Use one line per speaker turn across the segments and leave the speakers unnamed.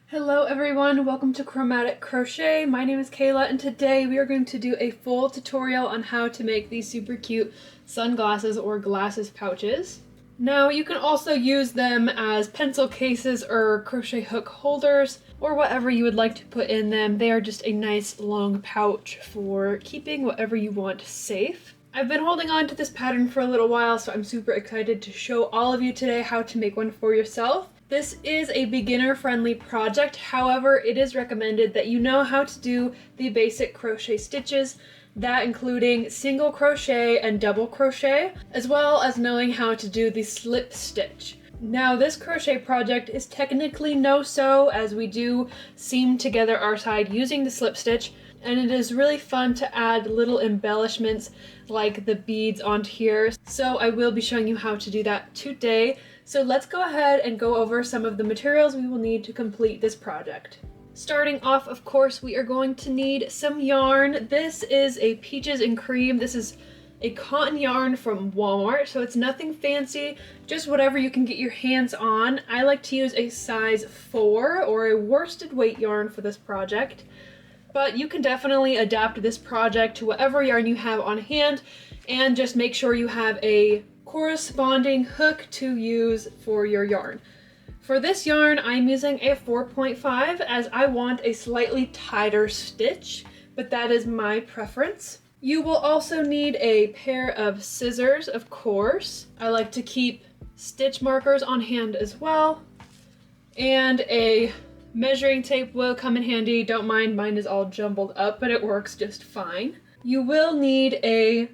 Hello everyone, welcome to Chromatic Crochet. My name is Kayla and today we are going to do a full tutorial on how to make these super cute sunglasses or glasses pouches. Now you can also use them as pencil cases or crochet hook holders or whatever you would like to put in them. They are just a nice long pouch for keeping whatever you want safe. I've been holding on to this pattern for a little while, so I'm super excited to show all of you today how to make one for yourself. This is a beginner-friendly project, however, it is recommended that you know how to do the basic crochet stitches, that including single crochet and double crochet, as well as knowing how to do the slip stitch. Now, this crochet project is technically no-sew, as we do seam together our side using the slip stitch, and it is really fun to add little embellishments like the beads onto here. So I will be showing you how to do that today. So let's go ahead and go over some of the materials we will need to complete this project. Starting off, of course, we are going to need some yarn. This is a Peaches and Cream. This is a cotton yarn from Walmart, so it's nothing fancy, just whatever you can get your hands on. I like to use a size 4 or a worsted weight yarn for this project, but you can definitely adapt this project to whatever yarn you have on hand, and just make sure you have a corresponding hook to use for your yarn. For this yarn, I'm using a 4.5 as I want a slightly tighter stitch, but that is my preference. You will also need a pair of scissors, of course. I like to keep stitch markers on hand as well. And a measuring tape will come in handy. Don't mind, mine is all jumbled up, but it works just fine. You will need a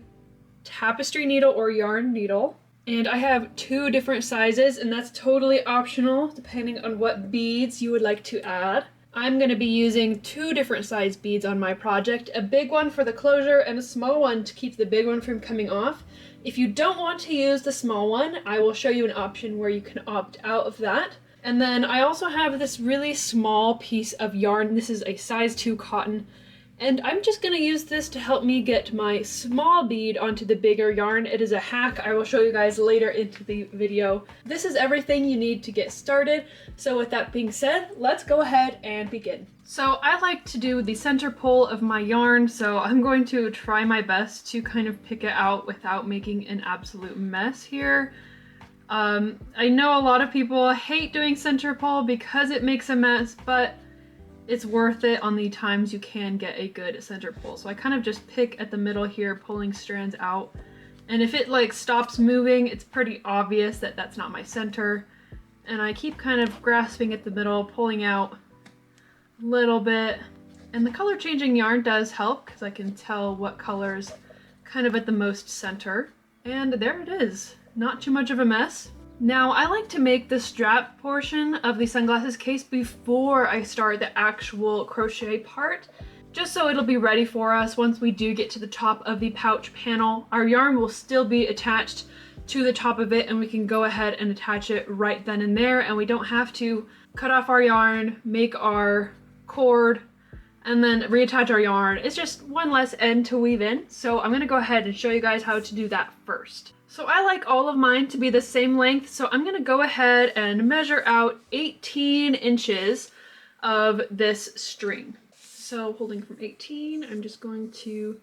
tapestry needle or yarn needle, and I have 2 different sizes, and that's totally optional depending on what beads you would like to add. I'm going to be using 2 different size beads on my project, a big one for the closure and a small one to keep the big one from coming off. If you don't want to use the small one, I will show you an option where you can opt out of that. And then I also have this really small piece of yarn. This is a size 2 cotton, and I'm just going to use this to help me get my small bead onto the bigger yarn. It is a hack I will show you guys later into the video. This is everything you need to get started. So with that being said, let's go ahead and begin. So I like to do the center pull of my yarn, so I'm going to try my best to kind of pick it out without making an absolute mess here. I know a lot of people hate doing center pull because it makes a mess, but it's worth it on the times you can get a good center pull. So I kind of just pick at the middle here, pulling strands out. And if it like stops moving, it's pretty obvious that that's not my center. And I keep kind of grasping at the middle, pulling out a little bit. And the color changing yarn does help because I can tell what color's kind of at the most center. And there it is. Not too much of a mess. Now, I like to make the strap portion of the sunglasses case before I start the actual crochet part, just so it'll be ready for us once we do get to the top of the pouch panel. Our yarn will still be attached to the top of it, and we can go ahead and attach it right then and there, and we don't have to cut off our yarn, make our cord, and then reattach our yarn. It's just one less end to weave in, so I'm gonna go ahead and show you guys how to do that first. So I like all of mine to be the same length, so I'm gonna go ahead and measure out 18 inches of this string. So holding from 18, I'm just going to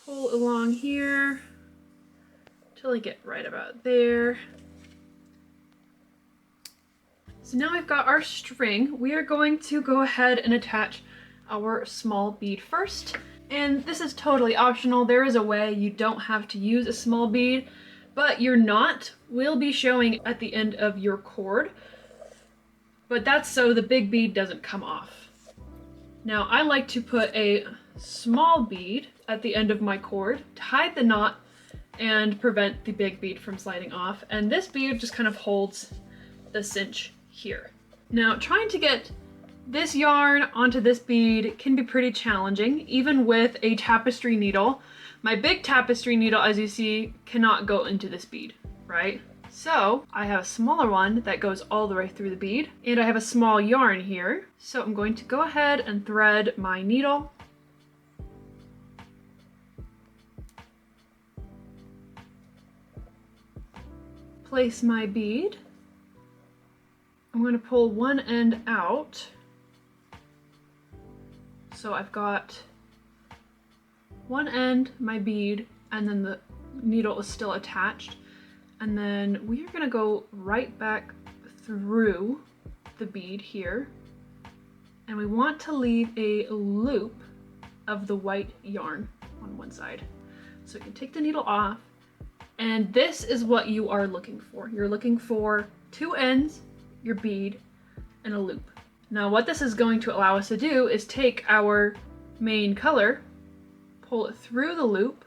pull along here till I get right about there. So now we've got our string. We are going to go ahead and attach our small bead first. And this is totally optional. There is a way you don't have to use a small bead, but your knot will be showing at the end of your cord. But that's so the big bead doesn't come off. Now I like to put a small bead at the end of my cord to hide the knot and prevent the big bead from sliding off. And this bead just kind of holds the cinch here. Now trying to get this yarn onto this bead can be pretty challenging, even with a tapestry needle. My big tapestry needle, as you see, cannot go into this bead, right? So I have a smaller one that goes all the way through the bead, and I have a small yarn here. So I'm going to go ahead and thread my needle. Place my bead. I'm going to pull one end out So I've got one end, my bead, and then the needle is still attached. And then we are gonna go right back through the bead here. And we want to leave a loop of the white yarn on one side. So you can take the needle off, and this is what you are looking for. You're looking for two ends, your bead, and a loop. Now what this is going to allow us to do is take our main color, pull it through the loop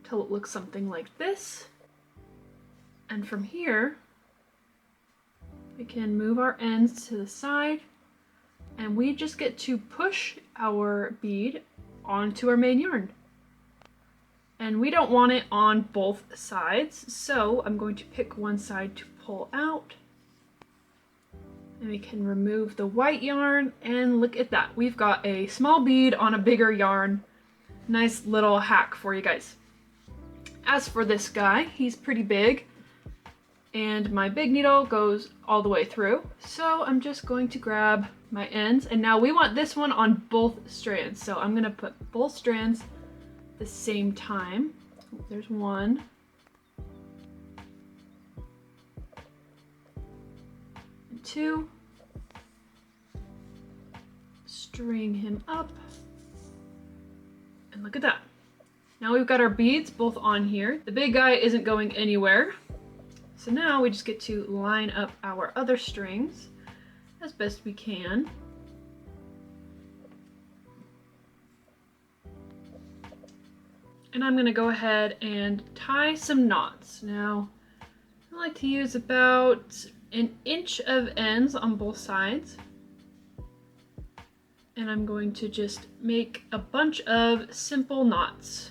till it looks something like this. And from here, we can move our ends to the side, and we just get to push our bead onto our main yarn. And we don't want it on both sides, so I'm going to pick one side to pull out. And we can remove the white yarn, and look at that. We've got a small bead on a bigger yarn. Nice little hack for you guys. As for this guy, he's pretty big, and my big needle goes all the way through. So I'm just going to grab my ends, and now we want this one on both strands. So I'm gonna put both strands the same time. There's one. And two. String him up. And look at that. Now we've got our beads both on here. The big guy isn't going anywhere. So now we just get to line up our other strings as best we can. And I'm gonna go ahead and tie some knots. Now, I like to use about an inch of ends on both sides. And I'm going to just make a bunch of simple knots,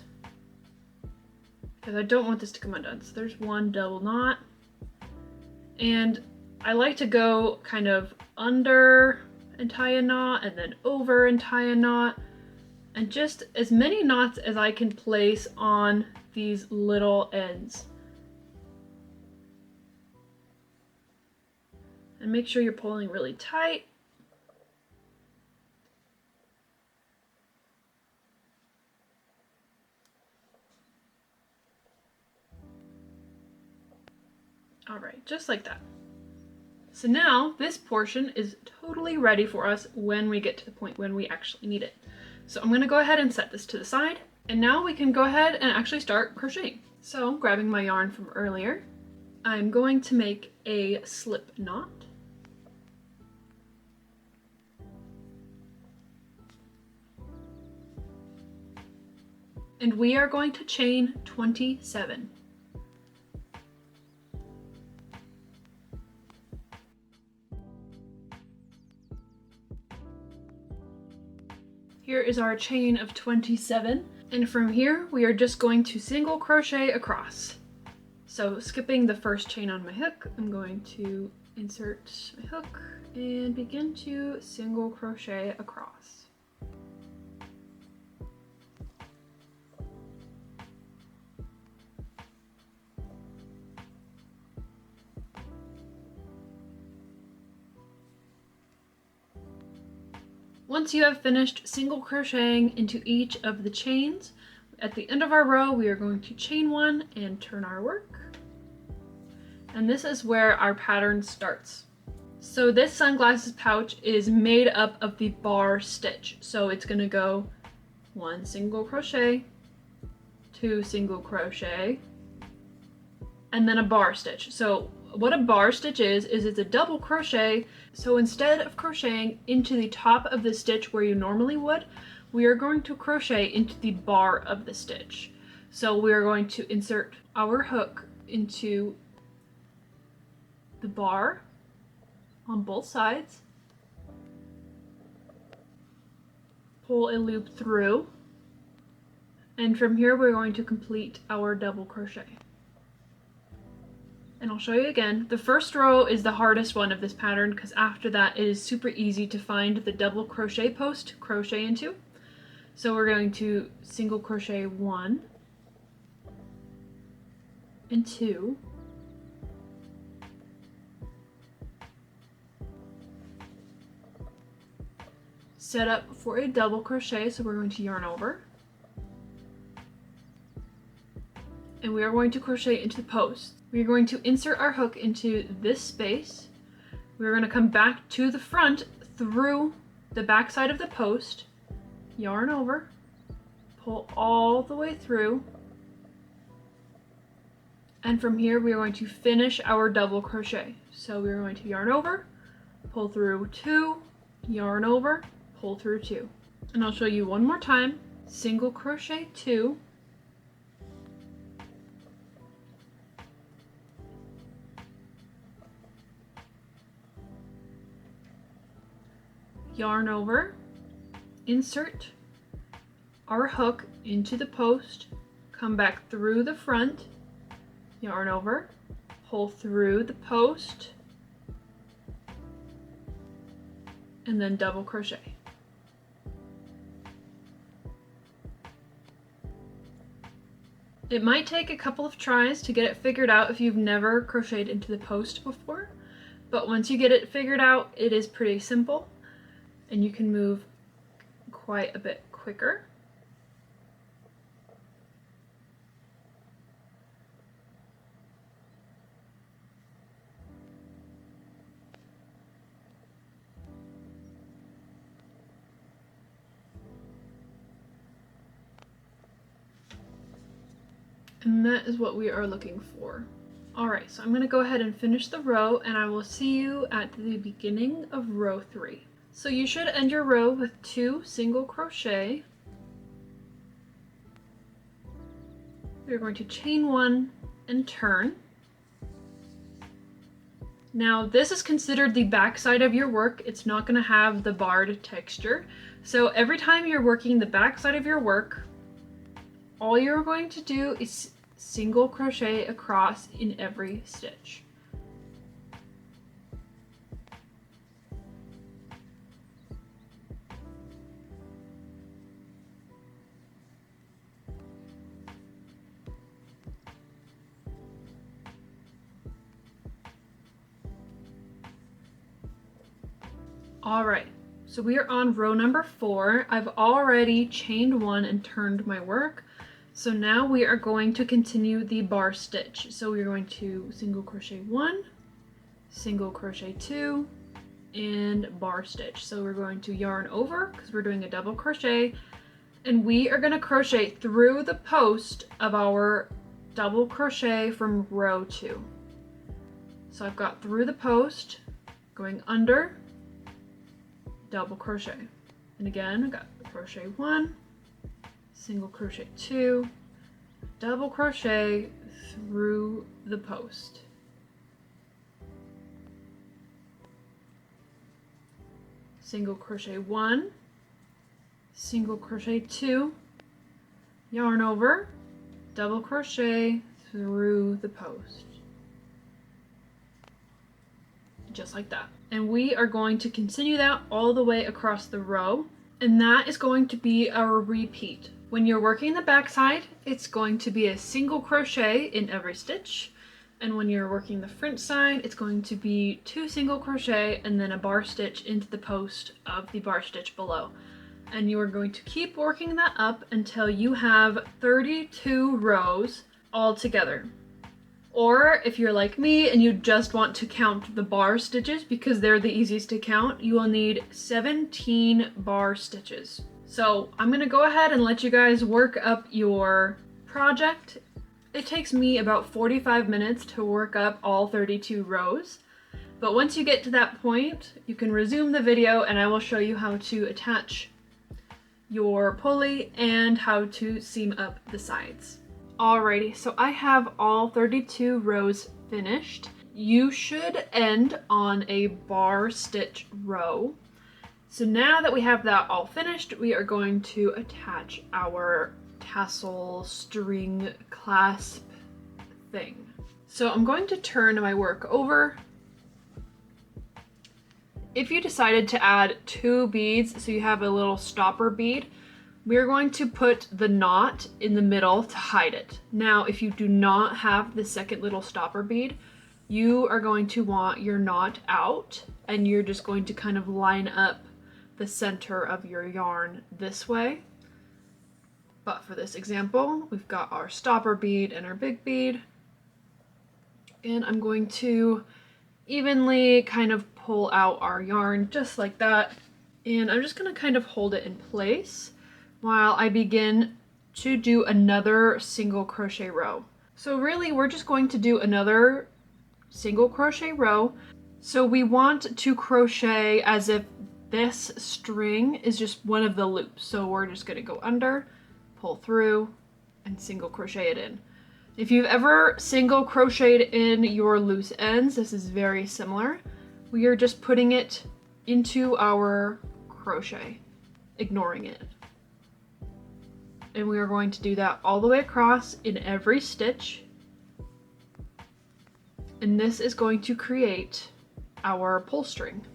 because I don't want this to come undone. So there's one double knot. And I like to go kind of under and tie a knot, and then over and tie a knot, and just as many knots as I can place on these little ends. And make sure you're pulling really tight. All right, just like that. So now this portion is totally ready for us when we get to the point when we actually need it. So I'm gonna go ahead and set this to the side, and now we can go ahead and actually start crocheting. So grabbing my yarn from earlier, I'm going to make a slip knot. And we are going to chain 27. Here is our chain of 27, and from here we are just going to single crochet across. So skipping the first chain on my hook, I'm going to insert my hook and begin to single crochet across. Once you have finished single crocheting into each of the chains, at the end of our row we are going to chain one and turn our work. And this is where our pattern starts. So this sunglasses pouch is made up of the bar stitch. So it's going to go 1 single crochet, 2 single crochet, and then a bar stitch. So what a bar stitch is it's a double crochet. So instead of crocheting into the top of the stitch where you normally would, we are going to crochet into the bar of the stitch. So we are going to insert our hook into the bar on both sides, pull a loop through, and from here we're going to complete our double crochet. And I'll show you again. The first row is the hardest one of this pattern because after that it is super easy to find the double crochet post to crochet into. So we're going to single crochet 1 and 2, set up for a double crochet, so we're going to yarn over. And we are going to crochet into the post. We are going to insert our hook into this space. We're going to come back to the front through the back side of the post, yarn over, pull all the way through, and from here we are going to finish our double crochet. So we're going to yarn over, pull through 2, yarn over, pull through 2. And I'll show you one more time. Single crochet 2, yarn over, insert our hook into the post, come back through the front, yarn over, pull through the post, and then double crochet. It might take a couple of tries to get it figured out if you've never crocheted into the post before, but once you get it figured out, it is pretty simple and you can move quite a bit quicker. And that is what we are looking for. Alright, so I'm going to go ahead and finish the row, and I will see you at the beginning of row 3. So you should end your row with 2 single crochet. We're going to chain 1 and turn. Now this is considered the back side of your work. It's not going to have the barred texture. So every time you're working the back side of your work, all you're going to do is single crochet across in every stitch. Alright, so we are on row number 4. I've already chained 1 and turned my work. So now we are going to continue the bar stitch. So we're going to single crochet 1, single crochet 2, and bar stitch. So we're going to yarn over because we're doing a double crochet, and we are going to crochet through the post of our double crochet from row 2. So I've got through the post, going under, double crochet, and again I got crochet 1, single crochet 2, double crochet through the post. Single crochet 1, single crochet 2, yarn over, double crochet through the post. Just like that. And we are going to continue that all the way across the row, and that is going to be our repeat. When you're working the back side, it's going to be a single crochet in every stitch, and when you're working the front side, it's going to be 2 single crochet and then a bar stitch into the post of the bar stitch below. And you are going to keep working that up until you have 32 rows all together. Or if you're like me and you just want to count the bar stitches because they're the easiest to count, you will need 17 bar stitches. So I'm gonna go ahead and let you guys work up your project. It takes me about 45 minutes to work up all 32 rows. But once you get to that point, you can resume the video and I will show you how to attach your pulley and how to seam up the sides. Alrighty, so I have all 32 rows finished. You should end on a bar stitch row. So now that we have that all finished, we are going to attach our tassel string clasp thing. So I'm going to turn my work over. If you decided to add 2 beads, so you have a little stopper bead, we're going to put the knot in the middle to hide it. Now, if you do not have the second little stopper bead, you are going to want your knot out and you're just going to kind of line up the center of your yarn this way. But for this example, we've got our stopper bead and our big bead. And I'm going to evenly kind of pull out our yarn just like that. And I'm just going to kind of hold it in place while I begin to do another single crochet row. So really we're just going to do another single crochet row. So we want to crochet as if this string is just one of the loops. So we're just going to go under, pull through, and single crochet it in. If you've ever single crocheted in your loose ends, this is very similar. We are just putting it into our crochet, ignoring it. And we are going to do that all the way across in every stitch. And this is going to create our pull string.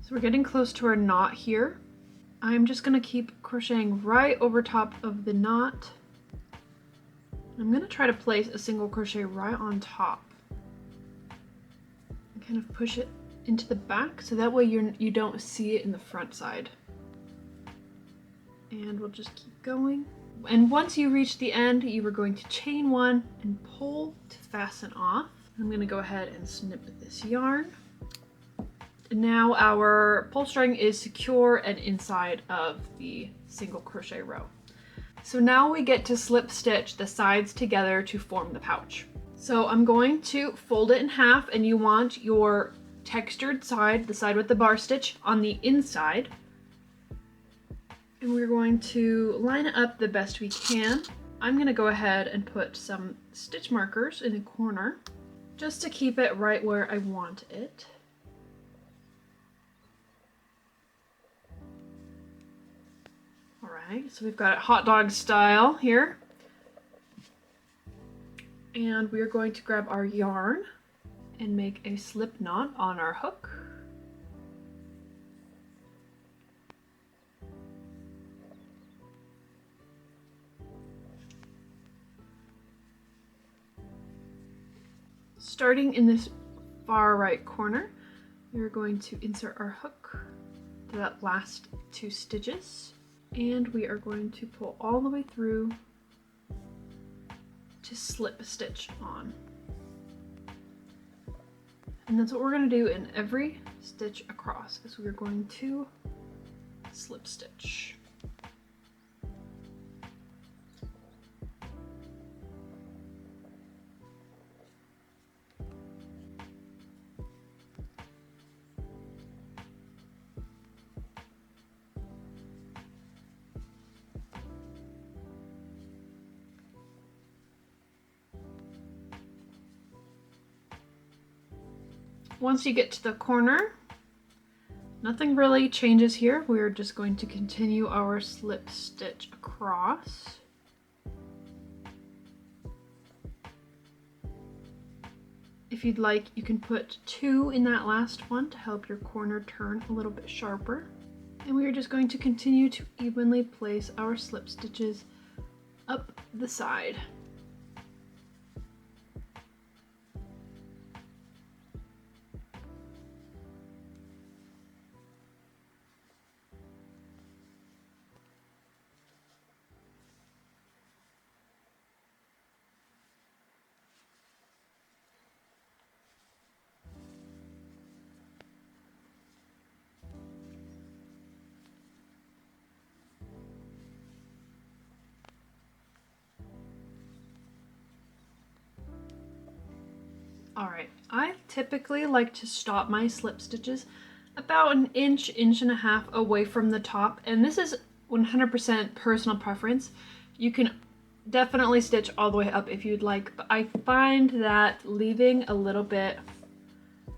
So we're getting close to our knot here. I'm just going to keep crocheting right over top of the knot. I'm going to try to place a single crochet right on top. And kind of push it into the back so that way you don't see it in the front side. And we'll just keep going. And once you reach the end, you are going to chain one and pull to fasten off. I'm going to go ahead and snip this yarn. And now our pull string is secure and inside of the single crochet row. So now we get to slip stitch the sides together to form the pouch. So I'm going to fold it in half, and you want your textured side, the side with the bar stitch, on the inside. And we're going to line it up the best we can. I'm going to go ahead and put some stitch markers in the corner just to keep it right where I want it. Alright, so we've got it hot dog style here. And we are going to grab our yarn and make a slip knot on our hook. Starting in this far right corner, we're going to insert our hook to that last 2 stitches, and we are going to pull all the way through to slip stitch on. And that's what we're going to do in every stitch across, is we're going to slip stitch. Once you get to the corner, nothing really changes here. We're just going to continue our slip stitch across. If you'd like, you can put 2 in that last one to help your corner turn a little bit sharper. And we are just going to continue to evenly place our slip stitches up the side. Alright, I typically like to stop my slip stitches about an inch, inch and a half away from the top, and this is 100% personal preference. You can definitely stitch all the way up if you'd like, but I find that leaving a little bit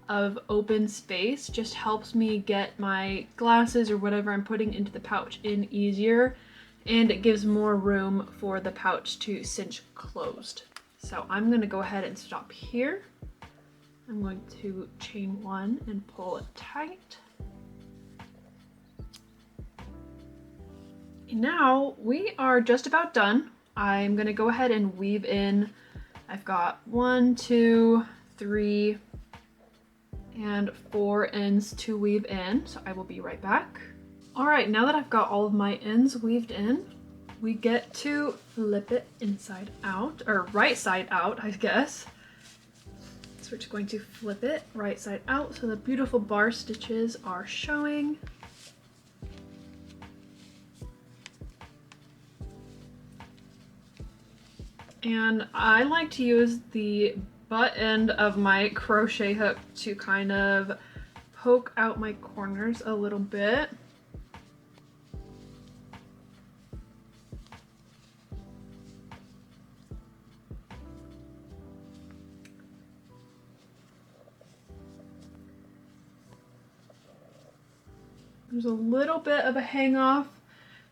of open space just helps me get my glasses or whatever I'm putting into the pouch in easier, and it gives more room for the pouch to cinch closed. So I'm going to go ahead and stop here. I'm going to chain 1 and pull it tight. Now we are just about done. I'm going to go ahead and weave in. I've got 1, 2, 3, and 4 ends to weave in, so I will be right back. All right, now that I've got all of my ends weaved in, we get to flip it inside out, or right side out, I guess. So we're just going to flip it right side out so the beautiful bar stitches are showing. And I like to use the butt end of my crochet hook to kind of poke out my corners a little bit. There's a little bit of a hang off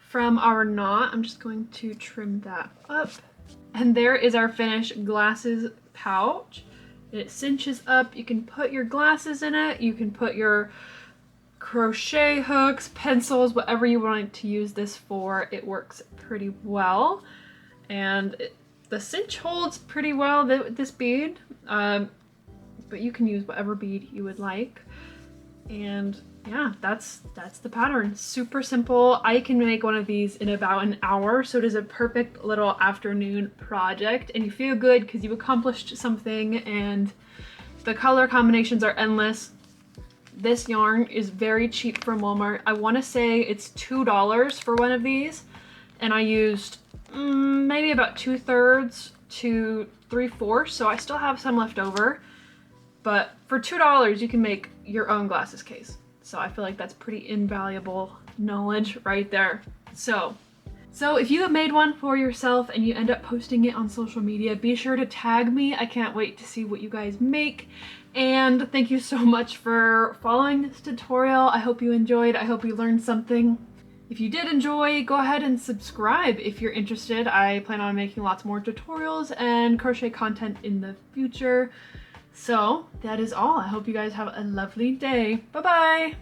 from our knot. I'm just going to trim that up. And there is our finished glasses pouch. It cinches up. You can put your glasses in it. You can put your crochet hooks, pencils, whatever you want to use this for. It works pretty well. And the cinch holds pretty well, this bead. But you can use whatever bead you would like. And yeah, that's the pattern. Super simple. I can make one of these in about an hour, so it is a perfect little afternoon project, and you feel good because you accomplished something, and the color combinations are endless. This yarn is very cheap from Walmart. I want to say it's $2 for one of these, and I used maybe about 2/3 to 3/4, so I still have some left over. But for $2, you can make your own glasses case. So I feel like that's pretty invaluable knowledge right there. So if you have made one for yourself and you end up posting it on social media, be sure to tag me. I can't wait to see what you guys make. And thank you so much for following this tutorial. I hope you enjoyed. I hope you learned something. If you did enjoy, go ahead and subscribe if you're interested. I plan on making lots more tutorials and crochet content in the future. So that is all. I hope you guys have a lovely day. Bye-bye!